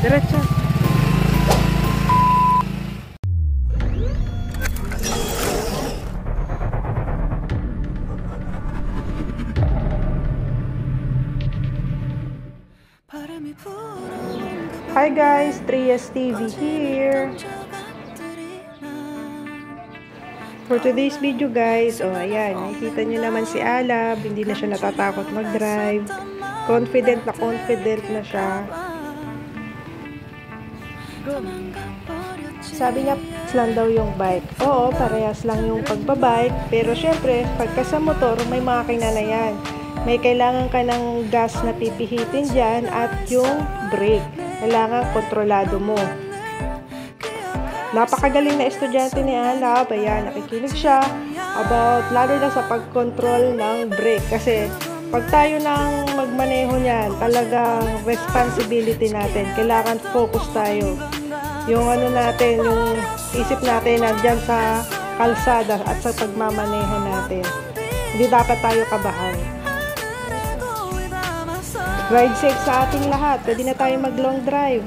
Diretso. Hi guys, Trias TV here. For today's video guys, ayan, nakikita nyo naman si Alab, hindi na siya natatakot mag-drive. Confident na siya. Sabi niya, lang daw yung bike. Oo, parehas lang yung pagbabike, pero syempre, pagka sa motor, may makina na yan. May kailangan ka ng gas na pipihitin dyan at yung brake. Kailangan kontrolado mo. Napakagaling na estudyante ni Alab. Ayan, nakikinig siya about lalo na sa pag-control ng brake. Kasi pag tayo nang magmaneho niyan, talagang responsibility natin. Kailangan focus tayo. Yung ano natin, yung isip natin nandyan sa kalsada at sa pagmamaneho natin. Hindi dapat tayo kabahan. Ride safe sa ating lahat. Pwede na tayo mag long drive.